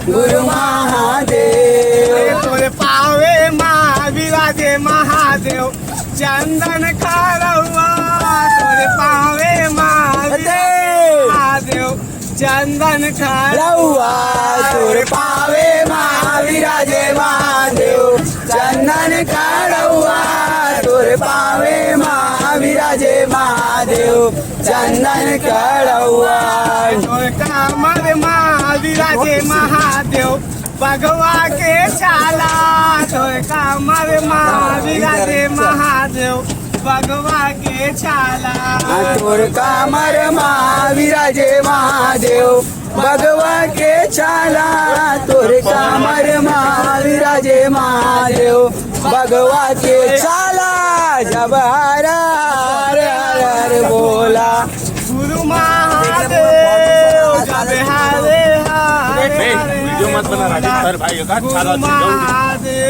गुरु महादेव तोरे पावे महावीराजे महादेव चंदन खारवा तोरे पावे महादेव चंदन खारवा तोरे पावे महावीराजे महादेव चंदन काढवा तोरे पावे महावीराजे महादेव चंदन काढवा तोरे कामर महावीराजे महादेव भगवा के चाला तोरे कामर महावीराजे महादेव भगवा के चाला तोर कामर महावीराजे महादेव भगवा के चाला तोर कामर महावीराजे महादेव भगवा के चाला जब हर हर हर बोला गुरु महादेव जब हरे हरे वीडियो मत बना राजेश सर भाई का गुरु महादेव